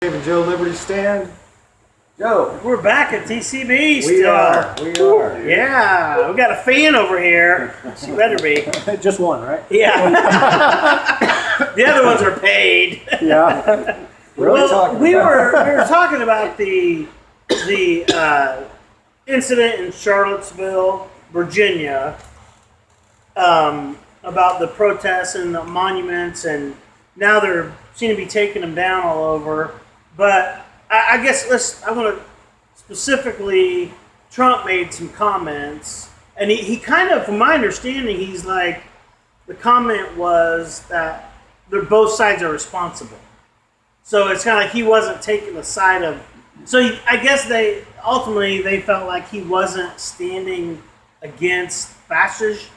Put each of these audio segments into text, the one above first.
Dave and Joe Liberty Stand. Joe. We're back at TCB still. We are. Yeah, we got a fan over here. She better be. Just one, right? Yeah. The other ones are paid. Yeah. Well, we were talking about the incident in Charlottesville, Virginia, about the protests and the monuments, and now they're seem to be taking them down all over. But I guess I want to specifically, Trump made some comments, and he kind of, from my understanding, he's like, the comment was that both sides are responsible. So it's kind of like he wasn't taking the side of, so I guess they felt like he wasn't standing against fascism.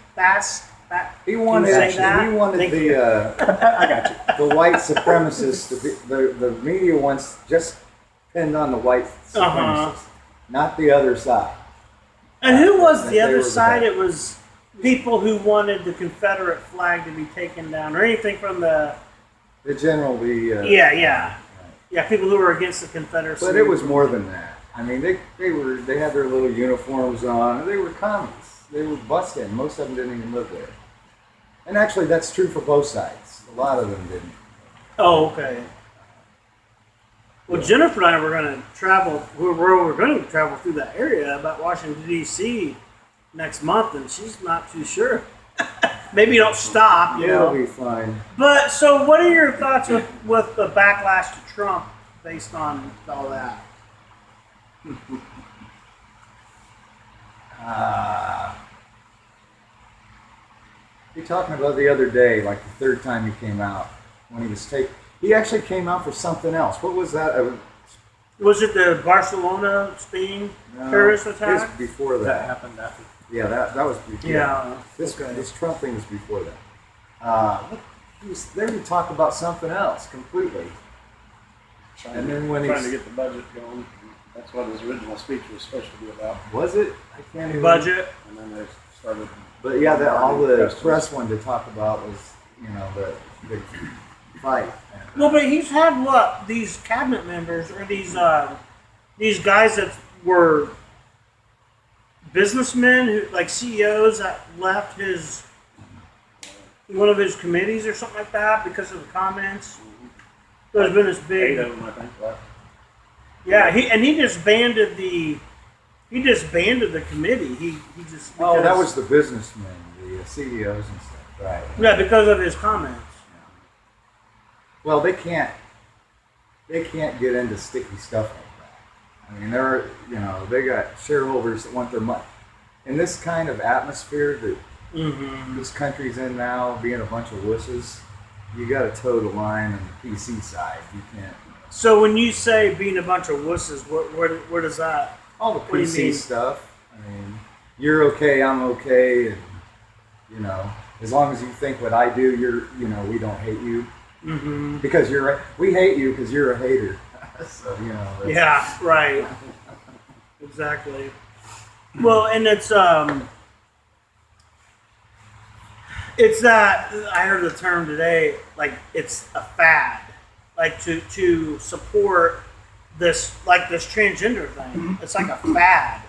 He wanted I got the white supremacists to be, the media wants just pinned on the white supremacists, not the other side. And who was the other side? It was people who wanted the Confederate flag to be taken down, or anything from the general, yeah, people who were against the Confederacy. But it was more than that. I mean, they had their little uniforms on, and they were commies. They were busted. Most of them didn't even live there. And actually, that's true for both sides. A lot of them didn't. Oh, okay. Well, Jennifer and I were going to travel. We're going to travel through that area about Washington D.C. next month, and she's not too sure. Maybe don't stop. You know. It'll be fine. But so, what are your thoughts with the backlash to Trump based on all that? You're talking about the other day, like the third time he came out, when he was he actually came out for something else. What was that? Was it the Barcelona, Spain terrorist attack? It was before that. That happened after. Yeah, that was before. Yeah. This Trump thing was before that. He was there to talk about something else completely. And then when trying to get the budget going, that's what his original speech was supposed to be about. Was it? I can't even. Budget. And then they started. But yeah, all the press wanted to talk about was, the fight. Well, but he's had these cabinet members or these guys that were businessmen who, like CEOs, that left one of his committees or something like that because of the comments. There's been this big. 8 of them, I think, left. Yeah, he disbanded the committee. He just that was the businessmen, the CEOs and stuff, right? Yeah, because of his comments. Well, they can't get into sticky stuff like that. I mean, they got shareholders that want their money. In this kind of atmosphere that this country's in now, being a bunch of wusses, you got to toe the line on the PC side. You can't. So when you say being a bunch of wusses, where does that? All the PC stuff. I mean, you're okay, I'm okay, and as long as you think what I do, we don't hate you. Mm-hmm. Because we hate you because you're a hater. So Yeah, right. Exactly. Well, and it's that I heard the term today. Like it's a fad, like to support this transgender thing. Mm-hmm. It's like a fad.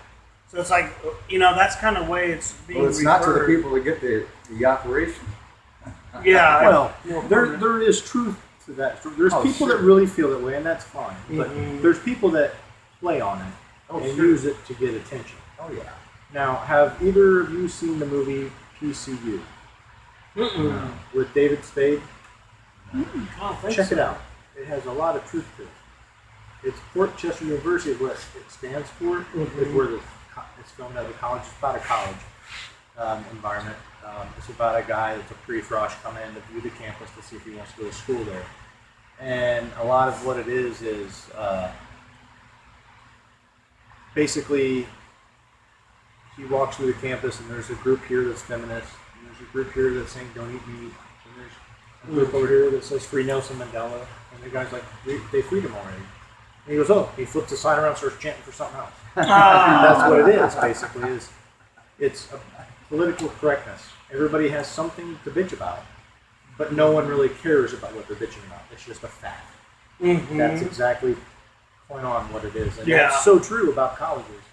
So it's like that's kind of way it's being. Well, it's not to the people that get the operation. Yeah. Well, there is truth to that. There's people that really feel that way, and that's fine. But there's people that play on it and use it to get attention. Oh yeah. Now, have either of you seen the movie PCU with David Spade? Check it out. It has a lot of truth to it. It's Fort Chester University is what it stands for. It's where it's filmed at the college. It's about a college environment. It's about a guy that's a pre-frosh coming in to view the campus to see if he wants to go to school there. And a lot of what it is basically he walks through the campus and there's a group here that's feminist, and there's a group here that's saying don't eat meat, and there's a group over here that says free Nelson Mandela, and the guy's like, they freed him already. And he goes, he flips the sign around and starts chanting for something else. That's what it is, basically, it's a political correctness. Everybody has something to bitch about, but no one really cares about what they're bitching about. It's just a fact. Mhm. That's exactly point on what it is. And Yeah. that's so true about colleges.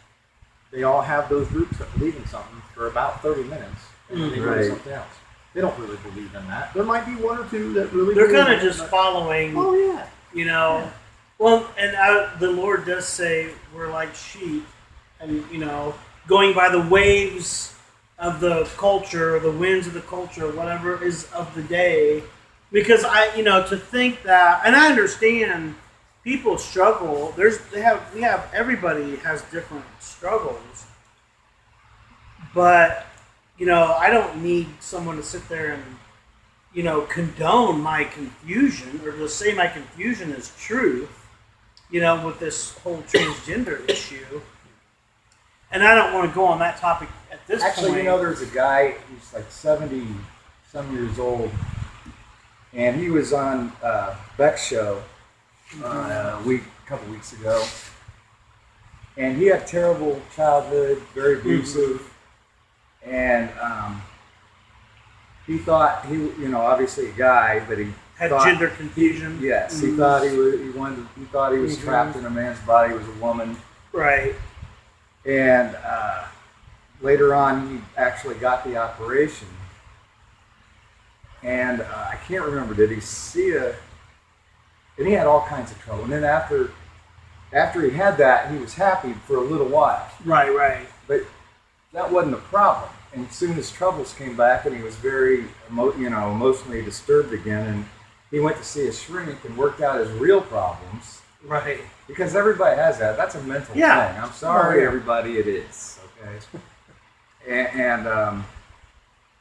They all have those groups that believe in something for about 30 minutes, and then they go Right. to something else. They don't really believe in that. There might be one or two that really They're believe kind of in it, just but- following, Oh, yeah. you know. Yeah. Well, and the Lord does say we're like sheep, and you know, going by the waves of the culture, the winds of the culture, whatever is of the day. Because to think that, and I understand people struggle. Everybody has different struggles, but I don't need someone to sit there and condone my confusion or to say my confusion is truth, with this whole transgender issue. And I don't want to go on that topic at this Actually, point. there's a guy who's like 70 some years old, and he was on Beck's show a couple weeks ago, and he had terrible childhood, very abusive, and he thought obviously a guy, but he had thought, gender confusion. Yes, he thought he thought he was trapped in a man's body, was a woman. Right. And later on, he actually got the operation. And I can't remember, did he see and he had all kinds of trouble. And then after he had that, he was happy for a little while. Right. But that wasn't the problem. And soon his troubles came back, and he was very emotionally disturbed again. And he went to see a shrink and worked out his real problems. Right. Because everybody has that. That's a mental thing. I'm sorry, everybody, it is. Okay. And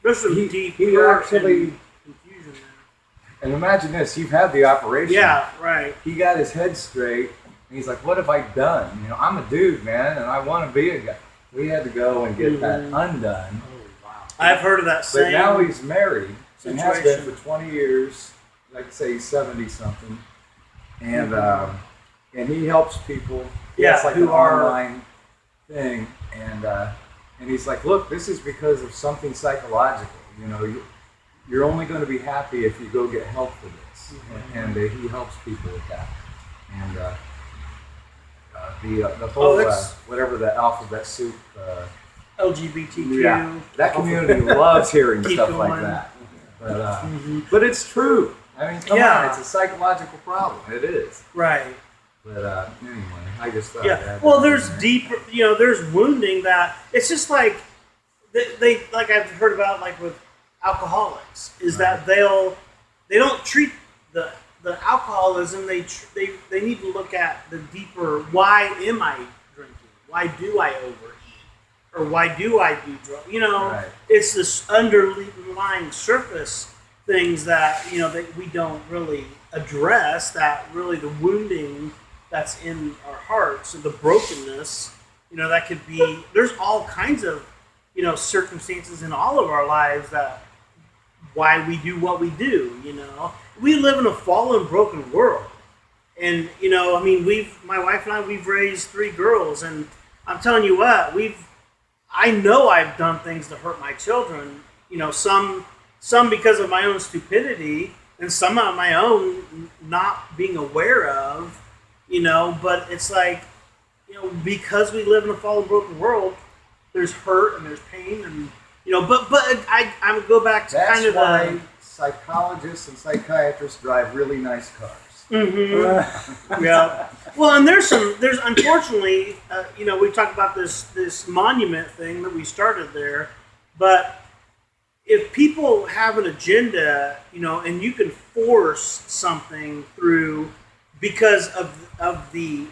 There's some he deep actually, confusion there. and imagine this, you've had the operation. Yeah, right. He got his head straight, and he's like, what have I done? I'm a dude, man, and I want to be a guy. We had to go and get that undone. Oh, wow. I've heard of that But same. now he's married, and has been situation. for 20 years. Like I say, he's 70-something. And and he helps people. He Yeah, has like who an are- online thing, and he's like, look, this is because of something psychological. You're only going to be happy if you go get help for this, and he helps people with that. And the whole whatever the alphabet soup. LGBTQ. Yeah, that community loves hearing Keep stuff going. like that. But it's true. I mean, come Yeah. on, it's a psychological problem. It is. Right. But anyway, I just thought. Yeah. that Well, was there's there. deeper. There's wounding that it's just like they like I've heard about like with alcoholics is that they don't treat the alcoholism. They need to look at the deeper. Why am I drinking? Why do I overeat? Or why do I do drugs? Right. It's this underlying surface things that that we don't really address. That really the wounding that's in our hearts and the brokenness. That could be. There's all kinds of circumstances in all of our lives that why we do what we do. We live in a fallen, broken world, and my wife and I, we've raised 3 girls, and I'm telling you what, I know I've done things to hurt my children. Some because of my own stupidity, and some of my own not being aware of. But it's like, because we live in a fallen, broken world, there's hurt and there's pain, and But I would go back to That's kind of why psychologists and psychiatrists drive really nice cars. Yeah. Well, and there's unfortunately, we talked about this monument thing that we started there, but if people have an agenda, and you can force something through because of the,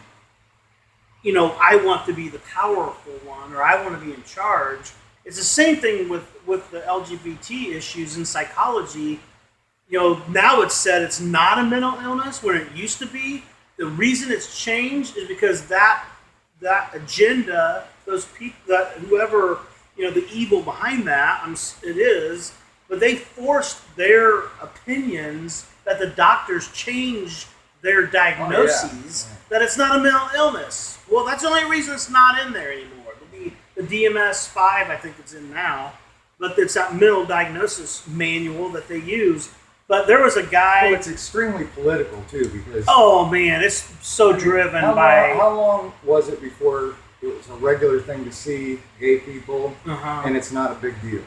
I want to be the powerful one, or I want to be in charge. It's the same thing with the LGBT issues in psychology. Now it's said it's not a mental illness when it used to be. The reason it's changed is because that agenda, those people, that whoever, the evil behind that, it is, but they forced their opinions that the doctors changed their diagnoses that it's not a mental illness. Well, that's the only reason it's not in there anymore. The DMS-5, I think it's in now, but it's that mental diagnosis manual that they use. But there was a guy. Well, it's extremely political too, because Oh man, it's so driven by. how long was it before it was a regular thing to see gay people, Uh-huh. and it's not a big deal?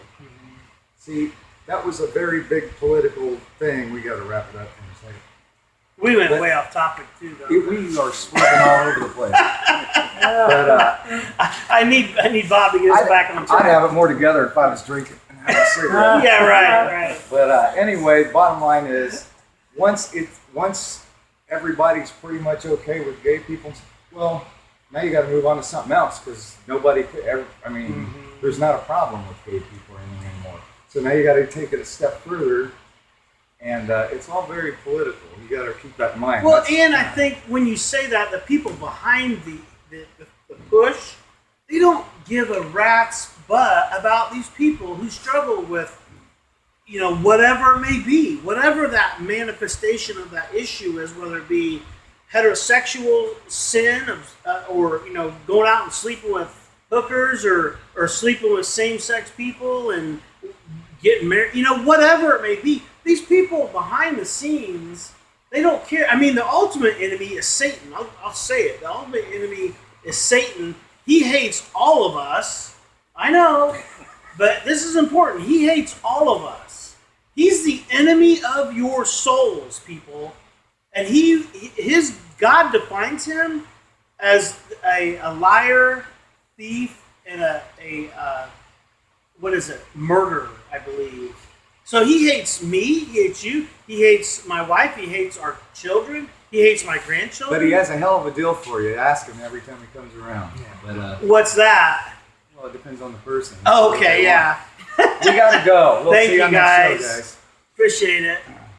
See, that was a very big political thing. We got to wrap it up in a second. We went But- way off topic too, though. We are sweeping all over the place. But I need Bob to get us back on I'd track. have it more together if I was drinking and having a cigarette. Yeah, right. But anyway, bottom line is, once everybody's pretty much okay with gay people, well, now you got to move on to something else because nobody could ever. I mean, there's not a problem with gay people or anything anymore. So now you got to take it a step further, and it's all very political. You got to keep that in mind. Well, That's- and I think when you say that, the people behind the push, they don't give a rat's butt about these people who struggle with, whatever it may be, whatever that manifestation of that issue is, whether it be heterosexual sin of, or going out and sleeping with hookers or sleeping with same-sex people and getting married, whatever it may be. These people behind the scenes, they don't care. I mean, the ultimate enemy is Satan. I'll say it. The ultimate enemy is Satan. He hates all of us. I know, but this is important. He hates all of us. He's the enemy of your souls, people. And his God defines him as a liar, thief, and a murderer, I believe. So he hates me, he hates you, he hates my wife, he hates our children, he hates my grandchildren. But he has a hell of a deal for you. Ask him every time he comes around. But What's that? well, it depends on the person. Oh, okay, yeah. We gotta go. We'll Thank see you you, on the next show, guys. guys. Appreciate it.